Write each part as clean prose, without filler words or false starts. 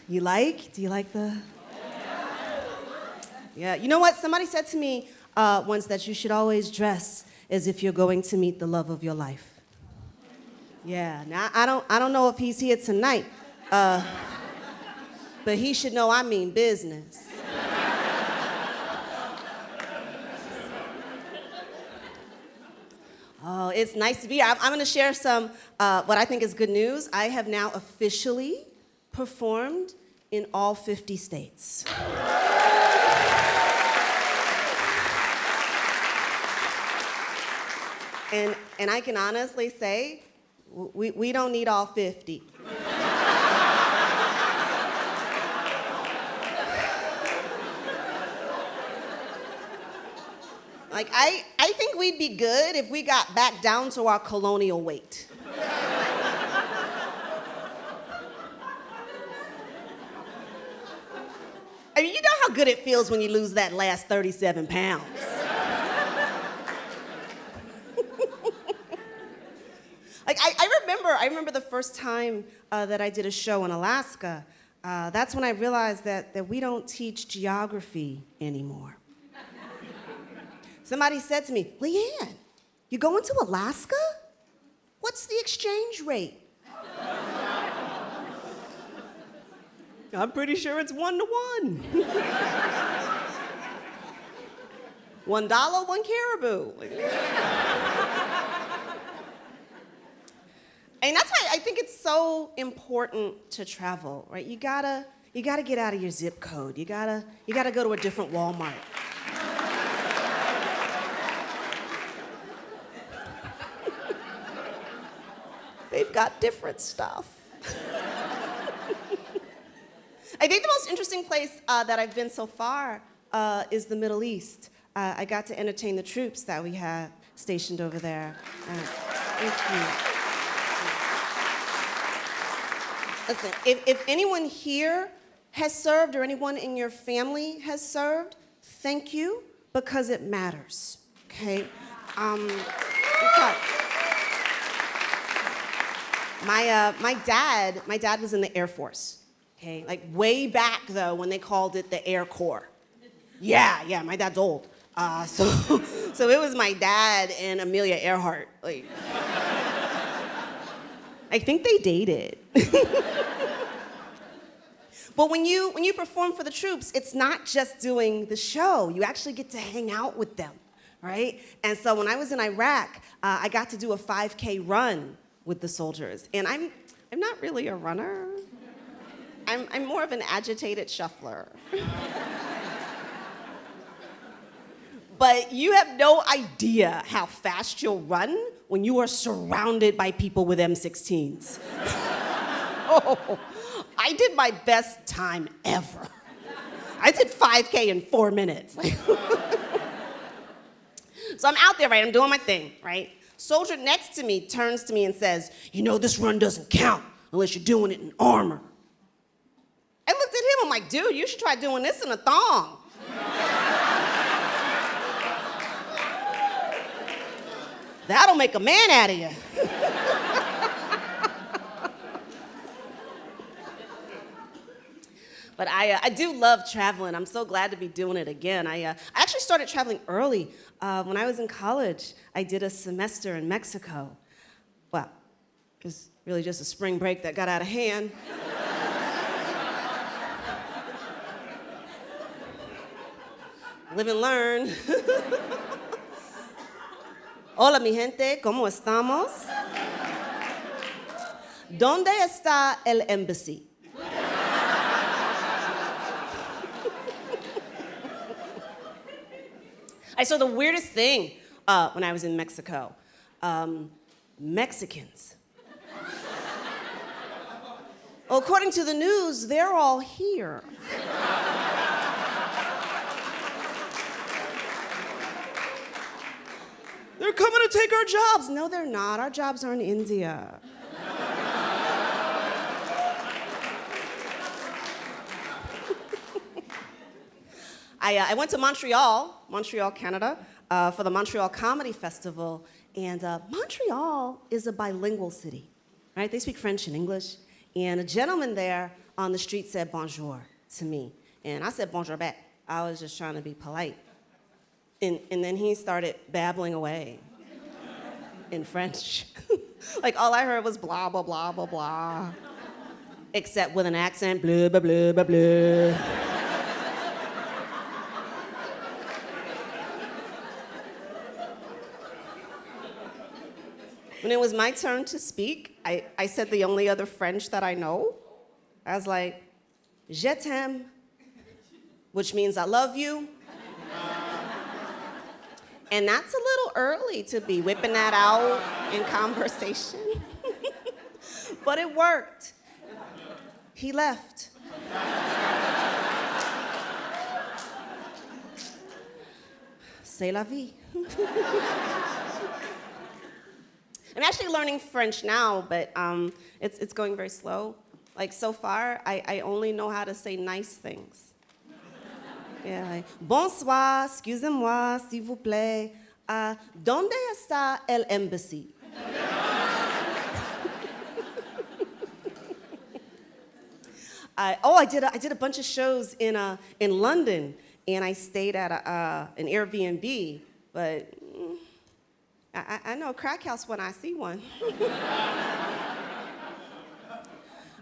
You like? Do you like the? Yeah, you know what? Somebody said to me once that you should always dress as if you're going to meet the love of your life. Yeah, now I don't know if he's here tonight, but he should know I mean business. Oh, it's nice to be here. I'm going to share some what I think is good news. I have now officially performed in all 50 states. And I can honestly say, we don't need all 50. Like, I think we'd be good if we got back down to our colonial weight. I mean, you know how good it feels when you lose that last 37 pounds. Like, I remember the first time that I did a show in Alaska. That's when I realized that we don't teach geography anymore. Somebody said to me, Leanne, you going to Alaska? What's the exchange rate? I'm pretty sure it's 1 to 1. $1, 1 caribou. And that's why I think it's so important to travel, right? You gotta get out of your zip code. You gotta go to a different Walmart. They've got different stuff. I think the most interesting place that I've been so far is the Middle East. I got to entertain the troops that we have stationed over there. Thank you. Listen, if anyone here has served or anyone in your family has served, thank you, because it matters, okay? Because my dad was in the Air Force, okay? Like way back though, when they called it the Air Corps. Yeah, my dad's old. So it was my dad and Amelia Earhart. Like, I think they dated. But when you perform for the troops, it's not just doing the show. You actually get to hang out with them, right? And so when I was in Iraq, I got to do a 5K run with the soldiers. And I'm not really a runner. I'm more of an agitated shuffler. But you have no idea how fast you'll run when you are surrounded by people with M16s. Oh, I did my best time ever. I did 5K in 4 minutes. So I'm out there, right? I'm doing my thing, right? Soldier next to me turns to me and says, you know, this run doesn't count unless you're doing it in armor. I looked at him, I'm like, dude, you should try doing this in a thong. That'll make a man out of you. But I do love traveling. I'm so glad to be doing it again. I actually started traveling early. When I was in college, I did a semester in Mexico. Well, it was really just a spring break that got out of hand. Live and learn. Hola, mi gente, ¿cómo estamos? ¿Dónde está el embassy? I saw the weirdest thing when I was in Mexico. Mexicans. Well, according to the news, they're all here. They're coming to take our jobs. No, they're not. Our jobs are in India. I went to Montreal, Canada, for the Montreal Comedy Festival, and Montreal is a bilingual city, right? They speak French and English, and a gentleman there on the street said bonjour to me. And I said bonjour back. I was just trying to be polite. And then he started babbling away in French. Like, all I heard was blah, blah, blah, blah, blah. Except with an accent, blah, blah, blah, blah, blah. When it was my turn to speak, I said the only other French that I know. I was like, je t'aime, which means I love you. And that's a little early to be whipping that out in conversation. But it worked. He left. C'est la vie. I'm actually learning French now, but it's going very slow. Like, so far, I only know how to say nice things. Yeah, like, bonsoir, excusez-moi, s'il vous plaît. ¿Dónde está el embassy? I did a bunch of shows in London, and I stayed at an Airbnb, but I know a crack house when I see one.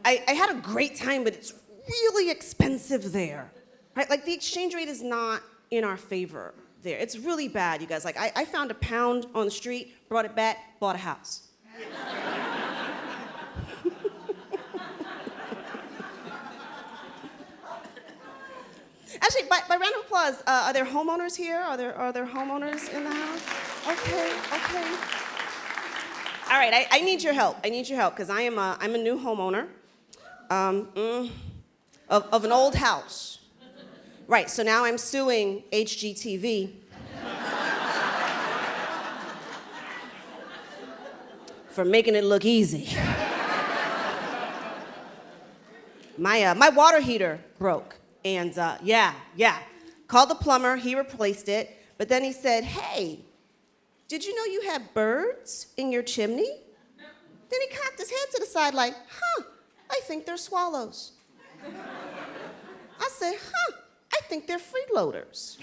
I had a great time, but it's really expensive there. Right? Like, the exchange rate is not in our favor there. It's really bad, you guys. Like, I found £1 on the street, brought it back, bought a house. Actually, by round of applause, are there homeowners here? Are there homeowners in the house? Okay. All right, I need your help. Because I'm a new homeowner of an old house. Right, so now I'm suing HGTV for making it look easy. My water heater broke, and called the plumber, he replaced it, but then he said, hey, did you know you have birds in your chimney? Then he cocked his head to the side like, I think they're swallows. I said, I think they're freeloaders.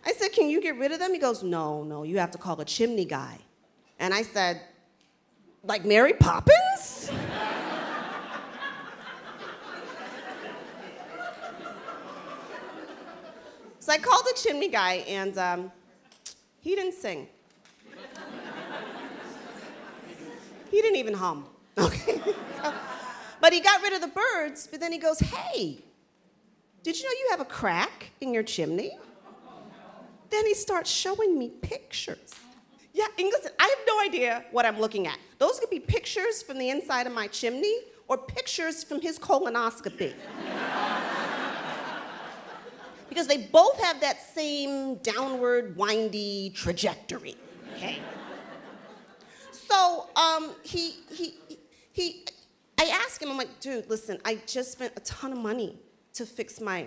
I said, can you get rid of them? He goes, no, you have to call a chimney guy. And I said, like Mary Poppins? So I called the chimney guy, and he didn't sing. He didn't even hum. Okay. But he got rid of the birds, but then he goes, hey, did you know you have a crack in your chimney? Then he starts showing me pictures. Yeah, and listen, I have no idea what I'm looking at. Those could be pictures from the inside of my chimney or pictures from his colonoscopy. Because they both have that same downward, windy trajectory, okay? So, I asked him, I'm like, dude, listen, I just spent a ton of money to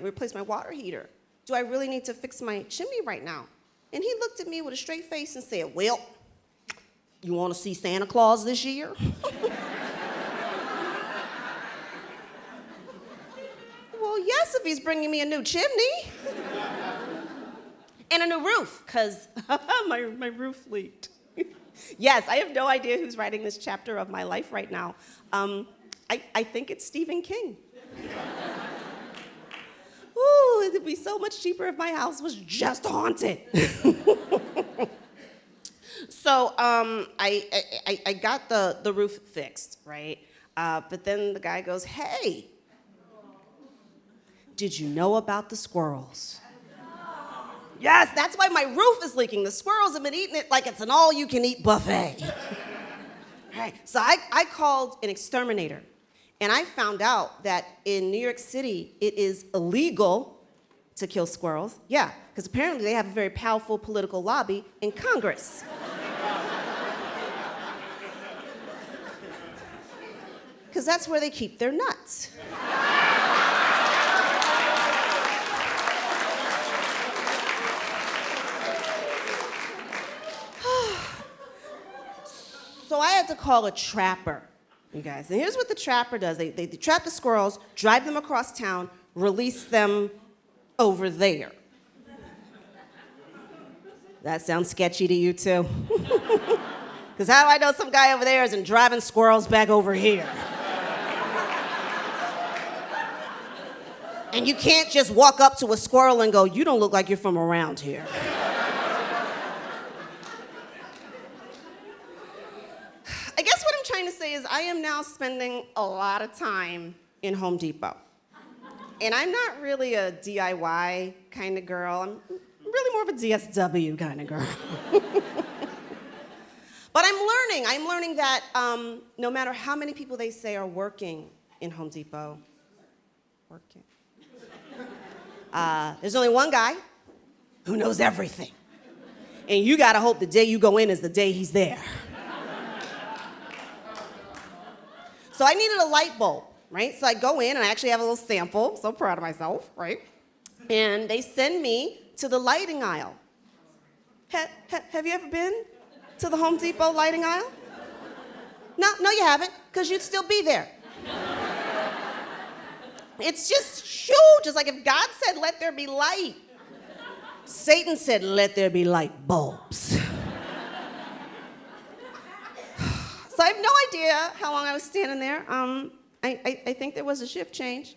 replace my water heater. Do I really need to fix my chimney right now? And he looked at me with a straight face and said, well, you want to see Santa Claus this year? Well, yes, if he's bringing me a new chimney. And a new roof, because my roof leaked. Yes, I have no idea who's writing this chapter of my life right now. I think it's Stephen King. Ooh, it'd be so much cheaper if my house was just haunted. So I got the roof fixed, right? But then the guy goes, hey, did you know about the squirrels? Yes, that's why my roof is leaking. The squirrels have been eating it like it's an all-you-can-eat buffet. Right, so I called an exterminator, and I found out that in New York City, it is illegal to kill squirrels. Yeah, because apparently they have a very powerful political lobby in Congress. Because that's where they keep their nuts. So I had to call a trapper you guys. And here's what the trapper does. They trap the squirrels, drive them across town, release them over there. That sounds sketchy to you too? Because how do I know some guy over there isn't driving squirrels back over here? And you can't just walk up to a squirrel and go, you don't look like you're from around here. I guess what I'm trying to say is I am now spending a lot of time in Home Depot. And I'm not really a DIY kind of girl. I'm really more of a DSW kind of girl. But I'm learning that no matter how many people they say are working in Home Depot, there's only one guy who knows everything. And you gotta hope the day you go in is the day he's there. So I needed a light bulb, right? So I go in and I actually have a little sample, so proud of myself, right? And they send me to the lighting aisle. Have you ever been to the Home Depot lighting aisle? No, you haven't, because you'd still be there. It's just huge. It's like if God said, let there be light, Satan said, let there be light bulbs. So I have no idea how long I was standing there. I think there was a shift change.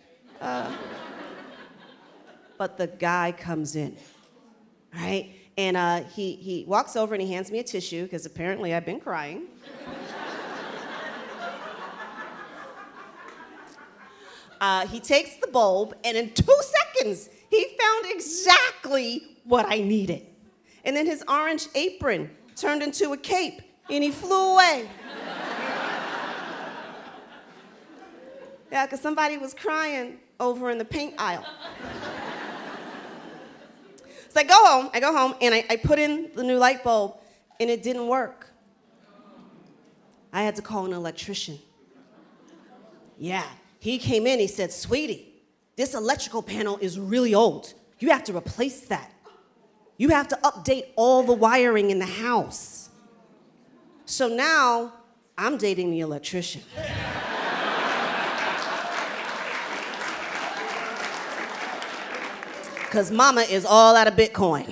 But the guy comes in, right? And he walks over and he hands me a tissue, because apparently I've been crying. He takes the bulb, and in 2 seconds, he found exactly what I needed. And then his orange apron turned into a cape, and he flew away. Yeah, because somebody was crying over in the paint aisle. So I go home, and I put in the new light bulb, and it didn't work. I had to call an electrician. Yeah, he came in, he said, sweetie, this electrical panel is really old. You have to replace that. You have to update all the wiring in the house. So now, I'm dating the electrician. Because mama is all out of Bitcoin.